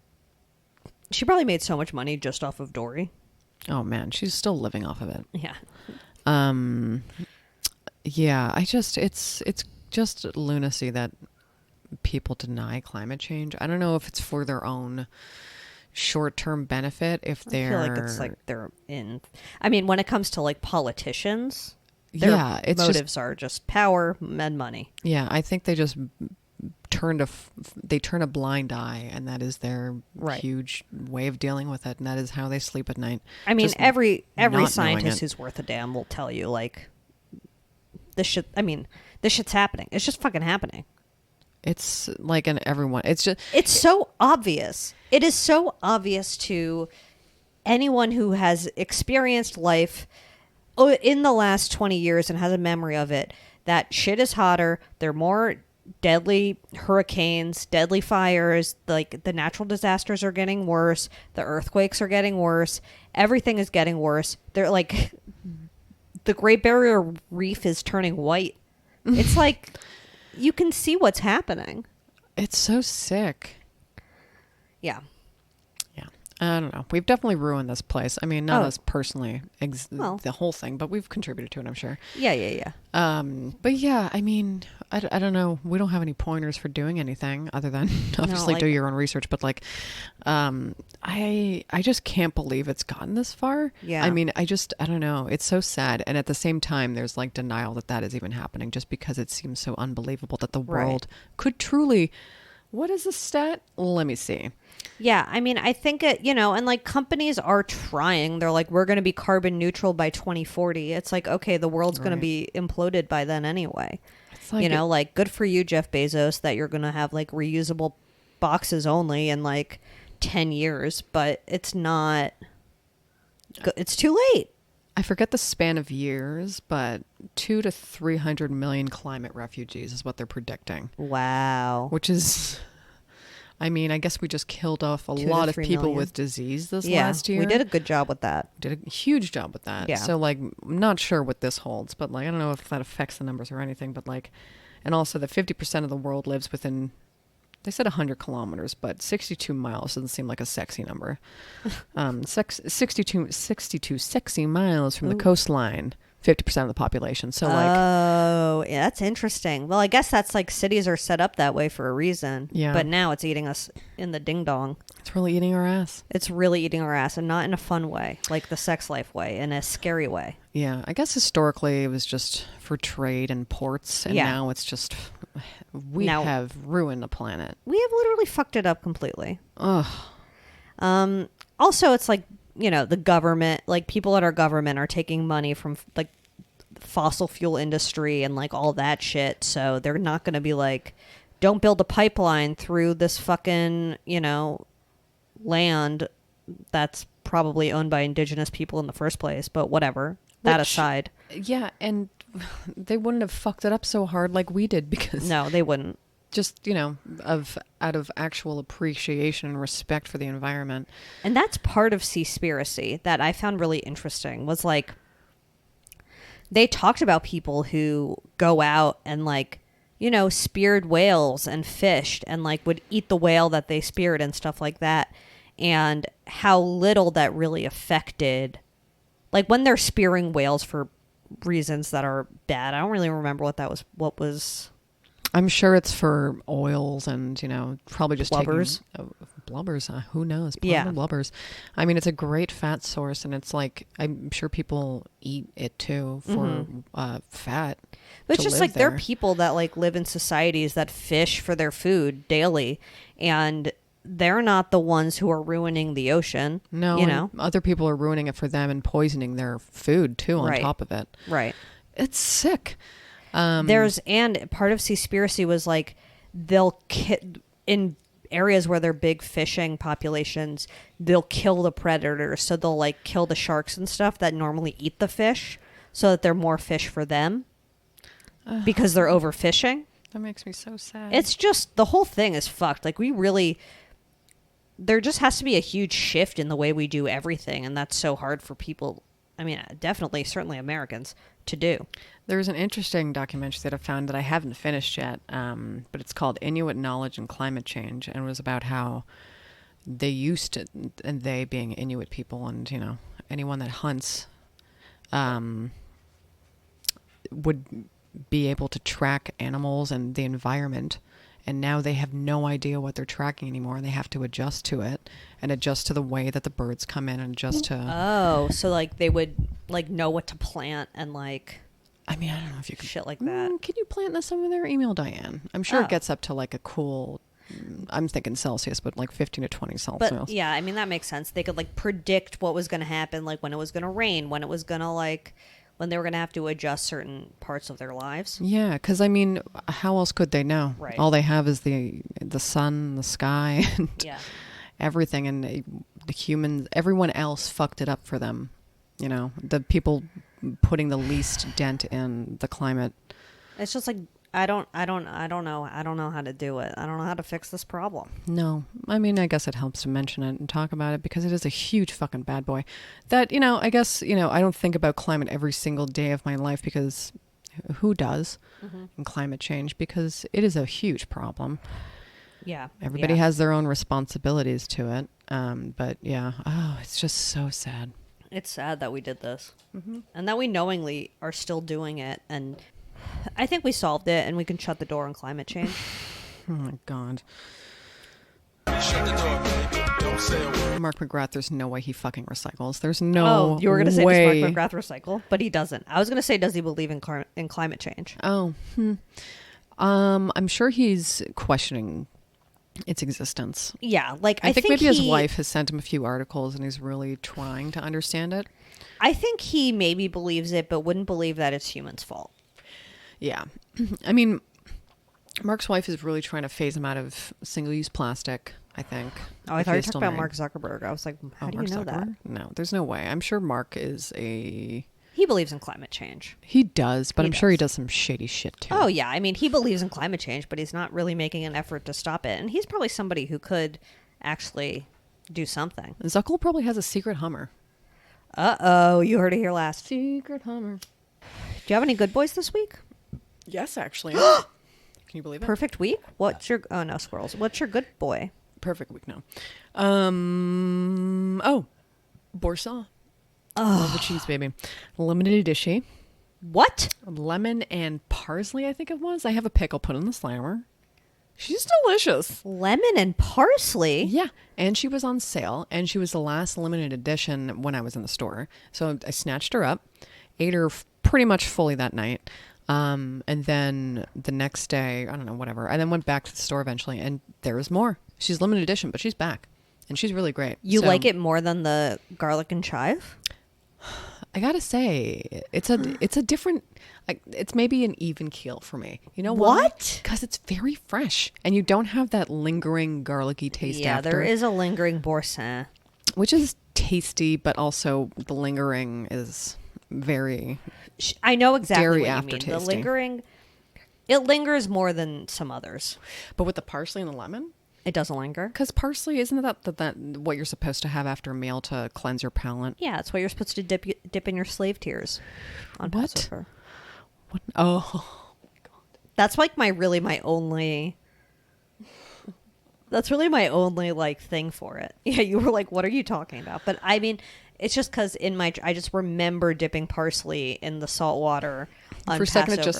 She probably made so much money just off of Dory. Oh man, she's still living off of it. Yeah. Yeah, it's just lunacy that people deny climate change. I don't know if it's for their own short-term benefit, if I they're... feel like it's like they're in... I mean, when it comes to like politicians, their yeah, it's motives are just power and money. Yeah, I think they just turn a blind eye, and that is their Right. huge way of dealing with it, and that is how they sleep at night. I mean, Just every not knowing scientist it. who's worth a damn will tell you, like, this shit... I mean, this shit's happening. It's just fucking happening. It's like in everyone. It's just... It's so obvious. It is so obvious to anyone who has experienced life in the last 20 years and has a memory of it that shit is hotter. There are more deadly hurricanes, deadly fires. Like, the natural disasters are getting worse. The earthquakes are getting worse. Everything is getting worse. They're like, the Great Barrier Reef is turning white. It's like, you can see what's happening. It's so sick. Yeah. Yeah. I don't know. We've definitely ruined this place. I mean, not Oh. us personally, Well. the whole thing, but we've contributed to it, I'm sure. Yeah. But yeah, I mean, I don't know. We don't have any pointers for doing anything other than obviously do your own research. But like, I just can't believe it's gotten this far. Yeah. I mean, I don't know. It's so sad. And at the same time, there's like denial that is even happening, just because it seems so unbelievable that the world could truly... What is the stat? Let me see. Yeah, I mean, I think it, and like companies are trying. They're like, we're going to be carbon neutral by 2040. It's like, okay, the world's going to be imploded by then anyway. It's like like good for you, Jeff Bezos, that you're going to have like reusable boxes only in like 10 years, but it's not, it's too late. I forget the span of years, but 200 to 300 million climate refugees is what they're predicting. Wow. Which is, I mean, I guess we just killed off a 2 to lot of 3 people million. with disease this Yeah, last year. we did a good job with that. Did a huge job with that. Yeah. So, like, I'm not sure what this holds, but, like, I don't know if that affects the numbers or anything, but, like, and also that 50% of the world lives within, they said 100 kilometers, but 62 miles doesn't seem like a sexy number. 62 sexy miles from the coastline, 50% of the population. So, like, Oh, yeah, that's interesting. Well, I guess that's like cities are set up that way for a reason. Yeah. But now it's eating us in the ding dong. it's really eating our ass. It's really eating our ass, and not in a fun way, like the sex life way, in a scary way. Yeah, I guess historically it was just for trade and ports, and Yeah. now it's just, we Now- have ruined the planet. We have literally fucked it up completely. Ugh. Also, it's like, the government, like people at our government are taking money from like fossil fuel industry and like all that shit. So they're not going to be like, don't build a pipeline through this fucking, land that's probably owned by indigenous people in the first place. But whatever. That Which- aside. Yeah, and they wouldn't have fucked it up so hard like we did because No, they wouldn't. just, out of actual appreciation and respect for the environment. And that's part of Seaspiracy that I found really interesting was like they talked about people who go out and like, speared whales and fished and like would eat the whale that they speared and stuff like that. And how little that really affected, like when they're spearing whales for reasons that are bad. I don't really remember what was I'm sure it's for oils and, probably just Blubbers? Blubbers, who knows? Probably Yeah. Blubbers. I mean, it's a great fat source, and it's like, I'm sure people eat it too for fat. But it's to just live like there are there. people that like live in societies that fish for their food daily, and they're not the ones who are ruining the ocean. No, and other people are ruining it for them and poisoning their food too on Right. top of it. Right. It's sick. And part of Seaspiracy was like in areas where they're big fishing populations, they'll kill the predators. So they'll like kill the sharks and stuff that normally eat the fish, so that there are more fish for them because they're overfishing. That makes me so sad. It's just the whole thing is fucked. Like there just has to be a huge shift in the way we do everything, and that's so hard for people. I mean, certainly Americans to do. There's an interesting documentary that I found that I haven't finished yet, but it's called Inuit Knowledge and Climate Change, and it was about how they used to, and they being Inuit people and, anyone that hunts would be able to track animals and the environment, and now they have no idea what they're tracking anymore, and they have to adjust to it and adjust to the way that the birds come in and adjust to... Oh, so like they would like know what to plant and like I mean, I don't know if you can... shit like that. Can you plant this over there? Email Diane. I'm sure Oh. it gets up to like a cool... I'm thinking Celsius, but like 15 to 20 Celsius. But yeah, I mean that makes sense. They could like predict what was going to happen, like when it was going to rain, when it was going to when they were going to have to adjust certain parts of their lives. Yeah, because I mean, how else could they know? Right. All they have is the sun, the sky, and Yeah. everything, and the humans. Everyone else fucked it up for them. The people putting the least dent in the climate. It's just like I don't know how to do it. I don't know how to fix this problem. No, I mean, I guess it helps to mention it and talk about it because it is a huge fucking bad boy. That, I guess, I don't think about climate every single day of my life because who does in climate change? Because it is a huge problem. Yeah. Everybody has their own responsibilities to it. But yeah, it's just so sad. It's sad that we did this and that we knowingly are still doing it. And I think we solved it and we can shut the door on climate change. Oh my God. Shut the door, baby. Don't say a word. Mark McGrath, there's no way he fucking recycles. There's no You were going to say, way. does Mark McGrath recycle? But he doesn't. I was going to say, does he believe in climate change? Oh, I'm sure he's questioning its existence. Yeah. Like, I think maybe his wife has sent him a few articles and he's really trying to understand it. I think he maybe believes it, but wouldn't believe that it's humans' fault. Yeah. I mean, Mark's wife is really trying to phase him out of single-use plastic, I think. Oh, I if thought you he's talked still about married. Mark Zuckerberg. I was like, how do you Mark know that? Zuckerberg? No, there's no way. I'm sure Mark is a He believes in climate change. He does, but He I'm sure he does. does some shady shit too. Oh, yeah. I mean, he believes in climate change, but he's not really making an effort to stop it. And he's probably somebody who could actually do something. Zuckel probably has a secret Hummer. Uh-oh. You heard it here last. Do Secret Hummer. you have any good boys this week? Yes, actually. Can you believe it? Perfect week? What's your... Oh, no, squirrels. What's your good boy? Perfect week, no. Boursin. Love the cheese, baby. Limited edition. What? Lemon and parsley, I think it was. I have a pickle put in the slimer. She's delicious. Lemon and parsley? Yeah. And she was on sale, and she was the last limited edition when I was in the store. So I snatched her up, ate her pretty much fully that night. And then the next day, I don't know, whatever. I then went back to the store eventually, and there was more. She's limited edition, but she's back. And she's really great. You So, like it more than the garlic and chive? I gotta say, it's a different, it's maybe an even keel for me. You know What? Because it's very fresh, and you don't have that lingering garlicky taste Yeah, after. there is a lingering boursin. Which is tasty, but also the lingering is very... I know exactly Dairy what you mean. aftertaste. The lingering, it lingers more than some others. But with the parsley and the lemon, It doesn't linger. because parsley, isn't that what you're supposed to have after a meal to cleanse your palate? Yeah, it's what you're supposed to dip in your slave tears on What? Passover. What? Oh, That's like my only. That's really my only like thing for it. Yeah, you were like, "What are you talking about?" But I mean, it's just because I just remember dipping parsley in the salt water on for a Passover. second, it just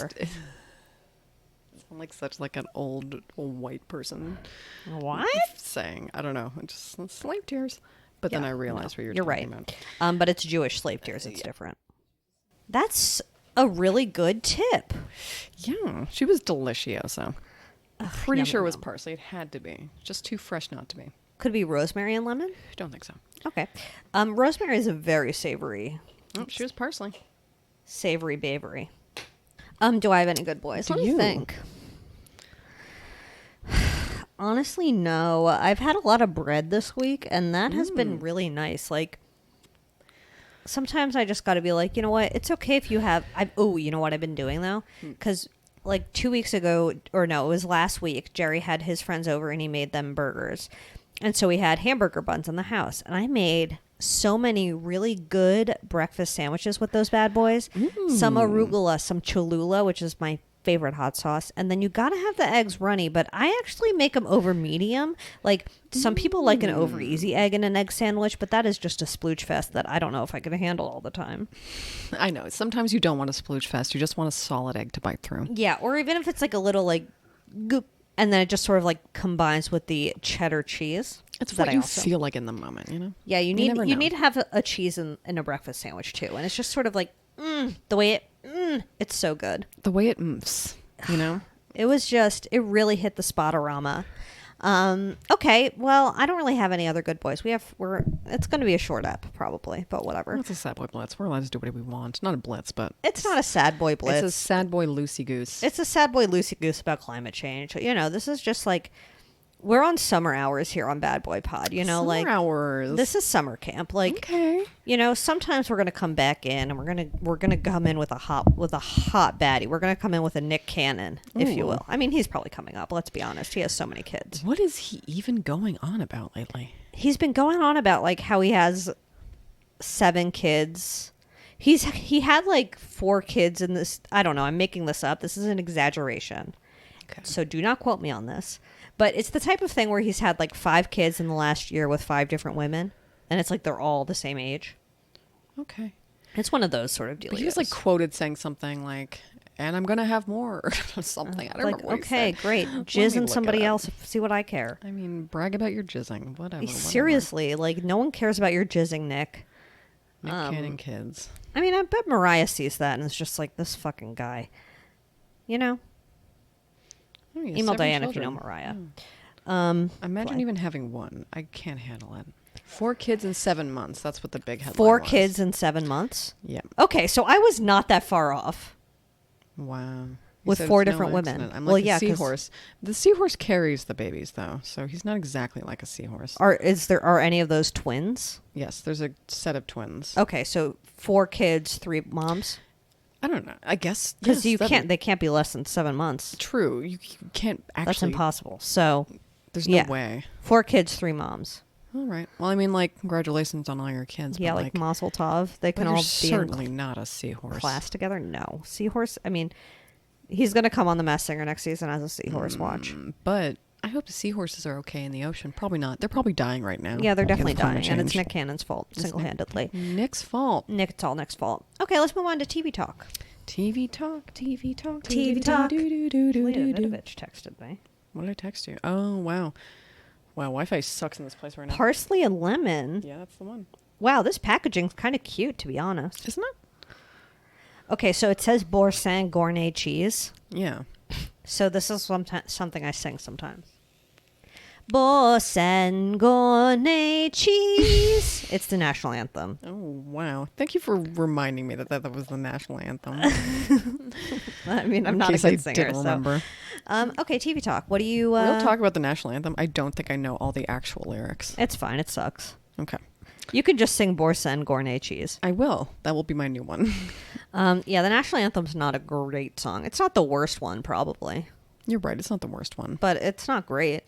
sound like such like an old white person What? saying. I don't know, just slave tears. But then Yeah, I realized what you're You're talking right. about. But it's Jewish slave tears. It's different. That's a really good tip. Yeah, she was delicioso. I'm pretty yum, sure it yum, was yum. parsley. It had to be. Just too fresh not to be. Could be rosemary and lemon. I don't think so. Okay. Rosemary is a very savory Oh, she was parsley. bavery. Do I have any good boys? Do Let me you? think. Honestly, no. I've had a lot of bread this week, and that has been really nice. Like, sometimes I just got to be like, you know what? It's okay if you have. You know what I've been doing though? Because like 2 weeks ago, or no, it was last week. Jerry had his friends over, and he made them burgers, and so we had hamburger buns in the house, and I made so many really good breakfast sandwiches with those bad boys. Some arugula, some Cholula, which is my favorite hot sauce, and then you gotta have the eggs runny, but I actually make them over medium. Like, some people like an over easy egg in an egg sandwich, but that is just a splooge fest that I don't know if I can handle all the time. I know. Sometimes you don't want a splooge fest. You just want a solid egg to bite through. Yeah, or even if it's like a little like goop, and then it just sort of like combines with the cheddar cheese. It's that what I you also- feel like in the moment, you know? Yeah, you never need know. to have a cheese in a breakfast sandwich too, and it's just sort of like the way it's so good. The way it moves, you know? It really hit the spotorama. Okay, well, I don't really have any other good boys. It's going to be a short ep probably, but whatever. It's a sad boy blitz. We're allowed to do whatever we want. Not a blitz, but It's not a sad boy blitz. it's a sad boy loosey goose. It's a sad boy loosey goose about climate change. You know, this is just like we're on summer hours here on Bad Boy Pod. You know, Summer like hours. this is summer camp. Like, Okay. you know, sometimes we're gonna come back in and we're gonna come in with a hot baddie. We're gonna come in with a Nick Cannon, if you Ooh. will. I mean, he's probably coming up. Let's be honest. He has so many kids. What is he even going on about lately? He's been going on about like how he has 7 kids. He had like 4 kids in this. I don't know. I'm making this up. This is an exaggeration. Okay. So do not quote me on this. But it's the type of thing where he's had like 5 kids in the last year with 5 different women, and it's like they're all the same age. Okay. It's one of those sort of deals. But he was like quoted saying something like, and I'm going to have more or something. I don't like, remember what he okay, said. great. Let Jizz me in look somebody it up. else. See what I care. I mean, brag about your jizzing. Whatever. Seriously, like no one cares about your jizzing, Nick. Nick Cannon kids. I mean, I bet Mariah sees that and is just like, this fucking guy. You know? Oh, he has Email 7 Diane if you know children. Mariah. Imagine even having one. I can't handle it. 4 kids in 7 months. That's what the big headline 4 was. kids in 7 months? Yeah. Okay, so I was not that far off. Wow. with said 4 it's no different women. accident. I'm Well, like yeah, a 'cause- seahorse. The seahorse carries the babies, though, so he's not exactly like a seahorse. Are any of those twins? Yes, there's a set of twins. Okay, so 4 kids, 3 moms. I don't know. I guess Because yes, they can't be less than 7 months. True. You can't actually. That's impossible. So There's no yeah. way. 4 kids, 3 moms. All right. Well, I mean, like, congratulations on all your kids. Yeah, but like Mazel Tov. They but can you're all be certainly in not a seahorse. class together. No, seahorse. I mean, he's gonna come on The Masked Singer next season as a seahorse. Watch. But I hope the seahorses are okay in the ocean. Probably not. They're probably dying right now. Yeah, they're because definitely of climate dying, and it's change. Nick Cannon's fault, single-handedly. Nick's fault. It's all Nick's fault. Okay, let's move on to TV talk. TV talk. TV talk. TV talk. Do-do-do-do-do-do. Leah Vidovich texted me. What did I text you? Oh, wow. Wow, Wi-Fi sucks in this place right now. Parsley and lemon. Yeah, that's the one. Wow, this packaging's kind of cute, to be honest. Isn't it? Okay, so it says Boursin Gournay cheese. Yeah. So this is something I sing sometimes. Boursin Gournay cheese. It's the national anthem. Oh, wow. Thank you for reminding me that was the national anthem. I mean, I'm In not a case good I singer. didn't So. remember. Okay, TV talk. What do you... We'll talk about the national anthem. I don't think I know all the actual lyrics. It's fine. It sucks. Okay. You can just sing Boursin Gournay cheese. I will. That will be my new one. Yeah, the national anthem's not a great song. It's not the worst one, probably. You're right. It's not the worst one. But it's not great.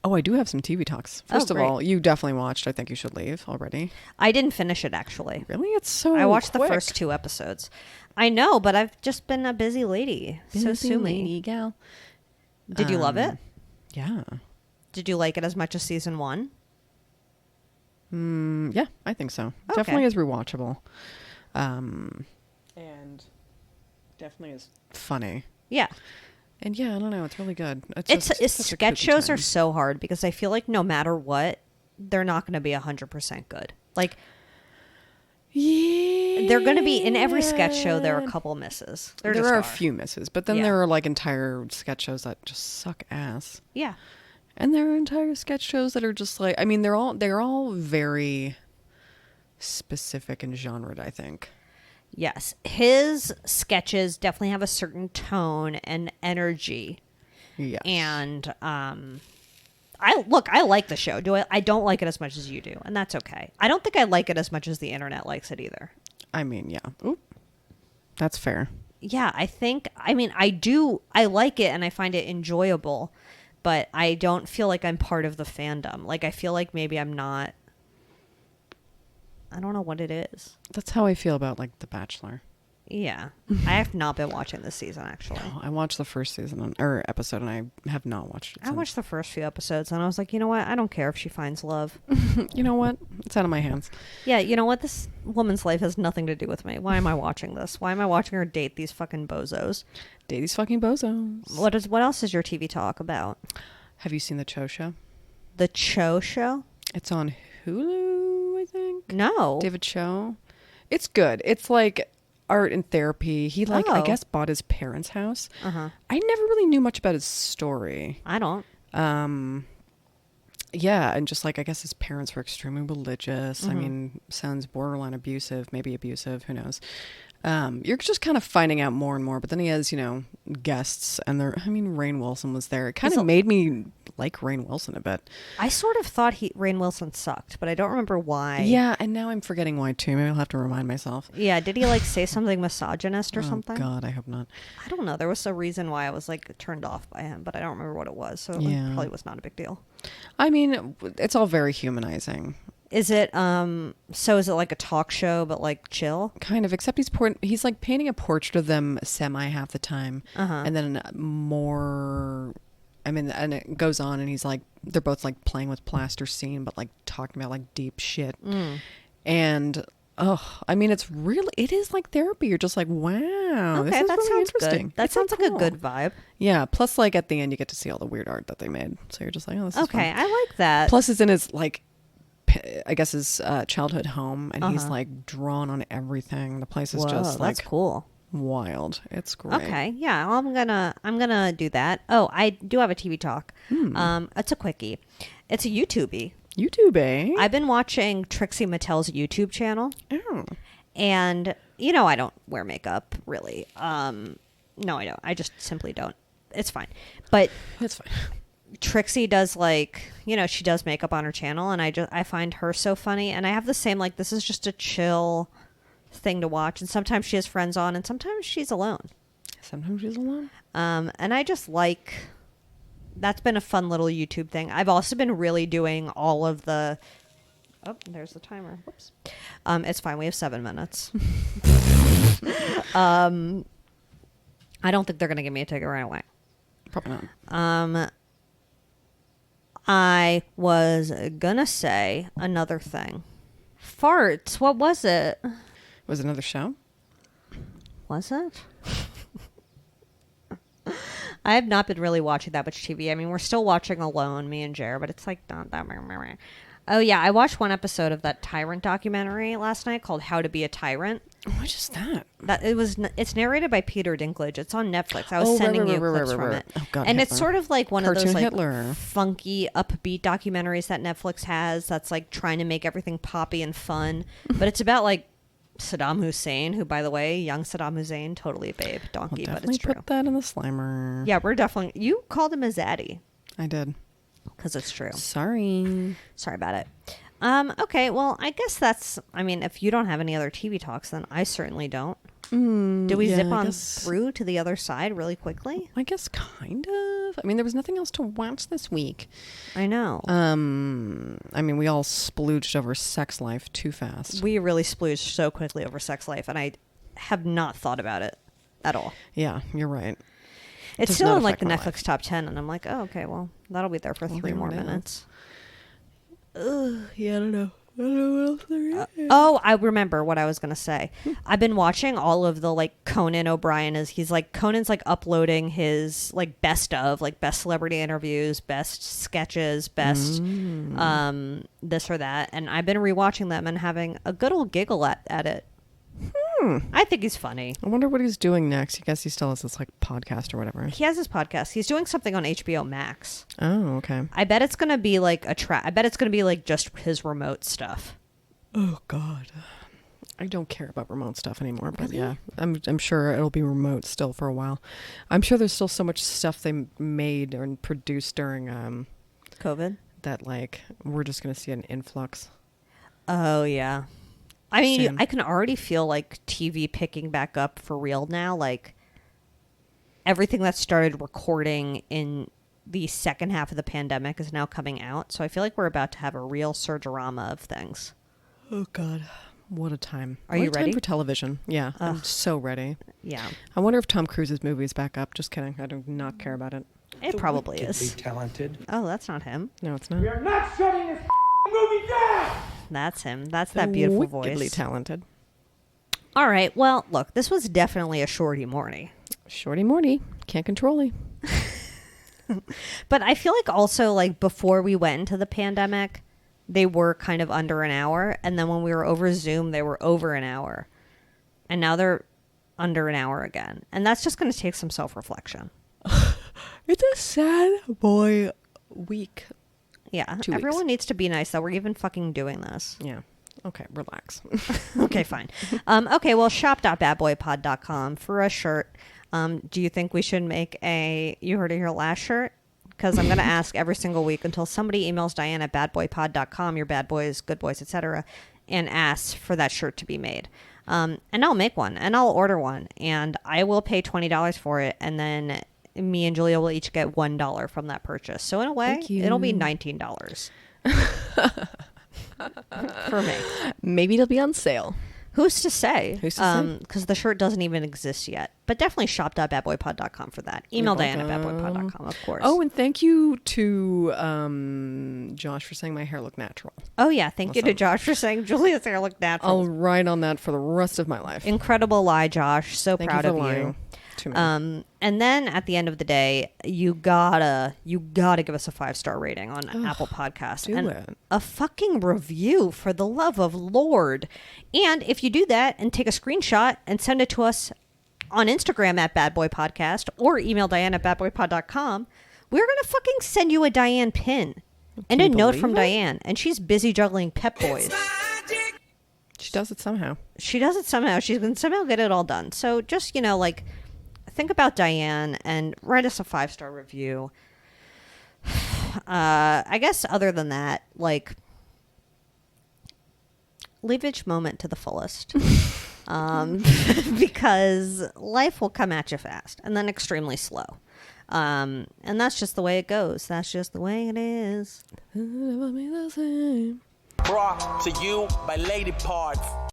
Oh, I do have some TV talks. First of great. all, you definitely watched I Think You Should Leave already. I didn't finish it, actually. Really? It's so I watched the quick. first 2 episodes. I know, but I've just been a busy lady. So sue me. gal. Did you love it? Yeah. Did you like it as much as season 1? Yeah, I think so. Okay. Definitely is rewatchable. And definitely is funny. Yeah. And yeah, I don't know. It's really good. It's such a sketch kooky shows are time. so hard because I feel like no matter what, they're not going to be 100% good. Like, Yeah. they're going to be in every sketch show. There are a couple misses. There just are a few misses, but then Yeah. there are like entire sketch shows that just suck ass. Yeah. And there are entire sketch shows that are just like, I mean, they're all very specific and genred, I think. Yes. His sketches definitely have a certain tone and energy. Yeah. And I like the show. I don't like it as much as you do, and that's okay. I don't think I like it as much as the internet likes it either. I mean, yeah. Oop. That's fair. Yeah, I like it and I find it enjoyable, but I don't feel like I'm part of the fandom. Like, I feel like maybe I'm not. I don't know what it is. That's how I feel about like The Bachelor. Yeah. I have not been watching this season, actually. I watched the first or episode, and I have not watched it I since. watched the first few episodes and I was like, you know what? I don't care if she finds love. You know what? It's out of my hands. Yeah, you know what? This woman's life has nothing to do with me. Why am I watching this? Why am I watching her date these fucking bozos? Date these fucking bozos. What else is your TV talk about? Have you seen the Cho Show? The Cho Show? It's on Hulu, I think. No. David Cho. It's good. It's like art and therapy. He I Oh. guess bought his parents' house. Uh-huh. I never really knew much about his story. I don't. Yeah, and just like I guess his parents were extremely religious. Mm-hmm. I mean, sounds borderline abusive, maybe abusive, who knows. You're just kind of finding out more and more, but then he has, guests, and Rainn Wilson was there. It kind of made me like Rainn Wilson a bit. I sort of thought Rainn Wilson sucked, but I don't remember why. Yeah, and now I'm forgetting why too. Maybe I'll have to remind myself. Yeah, did he say something misogynist or something? Oh God, I hope not. I don't know. There was a reason why I was turned off by him, but I don't remember what it was. So it Yeah. probably was not a big deal. I mean, it's all very humanizing. Is it is it like a talk show but like chill? Kind of, except he's like painting a portrait of them semi half the time, and then more. I mean, and it goes on, and he's like, they're both like playing with plasticine, but like talking about like deep shit, and it is like therapy. You're just like, wow, Okay, this is that really sounds interesting. good. That It's sounds like cool. a good vibe. Yeah. Plus, like at the end, you get to see all the weird art that they made, so you're just like, oh, this is Okay, fun. I like that. Plus, it's in his I guess his childhood home, and he's like drawn on everything. The place is Whoa, just like that's cool. wild. It's great. Okay, yeah, I'm gonna do that. Oh, I do have a TV talk. It's a quickie. It's a YouTubey. YouTube, eh? I've been watching Trixie Mattel's YouTube channel, Oh. and I don't wear makeup really. No, I don't. I just simply don't. It's fine. But It's fine. Trixie does like, she does makeup on her channel, and I find her so funny, and I have the same, like, this is just a chill thing to watch, and sometimes she has friends on, and sometimes she's alone. Sometimes she's alone. And I just like, that's been a fun little YouTube thing. I've also been really doing all of the, oh, there's the timer. Whoops. It's fine. We have 7 minutes. I don't think they're going to give me a ticket right away. Probably not. I was gonna say another thing. Farts. What was it? Was it another show? Was it? I have not been really watching that much TV. I mean, we're still watching Alone, me and Jer, but it's like not that. Oh yeah, I watched one episode of that Tyrant documentary last night called "How to Be a Tyrant." What is that? It's narrated by Peter Dinklage. It's on Netflix. I was sending you clips from it. Oh, God, and Hitler. it's sort of like one of Cartoon those like Hitler. funky, upbeat documentaries that Netflix has. That's like trying to make everything poppy and fun, but it's about like Saddam Hussein, who, by the way, young Saddam Hussein, totally a babe, donkey, We'll but it's definitely true. put that in the Slimer. Yeah, we're definitely. You called him a zaddy I did. because it's true. Sorry. Sorry about it. Okay, well, I guess that's. I mean, if you don't have any other TV talks, then I certainly don't. Do we yeah, zip I on guess- through to the other side really quickly? I guess kind of. I mean, there was nothing else to watch this week. I know. I mean, we all splooged over Sex Life too fast. We really splooged so quickly over Sex Life, and I have not thought about it at all. Yeah, you're right. It's Does still not in like affect the my Netflix life. top 10, and I'm like, oh, okay, well, that'll be there for Well, 3 there more it is. minutes. Yeah, I don't know. I don't know what else there is. Oh, I remember what I was gonna say. I've been watching all of the like Conan O'Brien Conan's like uploading his like best celebrity interviews, best sketches, best this or that, and I've been rewatching them and having a good old giggle at it. I think he's funny. I wonder what he's doing next. I guess he still has this like podcast or whatever. He has his podcast. He's doing something on HBO Max. Oh, okay. I bet it's gonna be like I bet it's gonna be like just his remote stuff. Oh God. I don't care about remote stuff anymore, but yeah, I'm sure it'll be remote still for a while. I'm sure there's still so much stuff they made and produced during COVID. that like we're just gonna see an influx. Oh yeah. I mean, Soon. I can already feel like TV picking back up for real now. Like everything that started recording in the second half of the pandemic is now coming out. So I feel like we're about to have a real surgerama of things. Oh God, what a time! Are What you a time ready? for television? Yeah, I'm so ready. Yeah, I wonder if Tom Cruise's movie is back up. Just kidding. I do not care about it. it The probably wickedly is. talented. Oh, that's not him. No, it's not. We are not shutting this movie down! That's him. That's that beautiful Wickedly voice. talented. All right. Well, look, this was definitely a shorty Morty. Shorty Morty can't control me. But I feel like also like before we went into the pandemic, they were kind of under an hour. And then when we were over Zoom, they were over an hour. And now they're under an hour again. And that's just going to take some self-reflection. It's a sad boy week. Yeah. 2 weeks. Everyone needs to be nice that we're even fucking doing this. Yeah. Okay, relax. Okay, fine. Okay, well, shop.badboypod.com for a shirt. Do you think we should make a You Heard It Here last shirt? Because I'm going to ask every single week until somebody emails Diane at badboypod.com, your bad boys, good boys, etc., and asks for that shirt to be made. And I'll make one, and I'll order one, and I will pay $20 for it, and then me and Julia will each get $1 from that purchase. So in a way, Thank you. it'll be $19 for me. Maybe it'll be on sale. Who's to say? Who's to say? Because the shirt doesn't even exist yet. But definitely shop.badboypod.com for that. Email You're Diane at badboypod.com, of course. Oh, and thank you to Josh for saying my hair looked natural. Oh yeah. Thank you to Awesome. Josh for saying Julia's hair looked natural. I'll ride on that for the rest of my life. Incredible lie, Josh. So Thank proud you of for you. lying to me. And then at the end of the day, you gotta give us a 5-star rating on Apple Podcasts do and it. a fucking review for the love of Lord. And if you do that and take a screenshot and send it to us on Instagram at Bad Boy Podcast or email Diane at badboypod.com, we're gonna fucking send you a Diane pin and a you note believe from it? Diane. And she's busy juggling Pep Boys. She does it somehow. She does it somehow. She can somehow get it all done. So just, like think about Diane and write us a 5-star review. I guess other than that, like, live each moment to the fullest. Because life will come at you fast and then extremely slow. And that's just the way it goes. That's just the way it is. Brought to you by Lady Parts.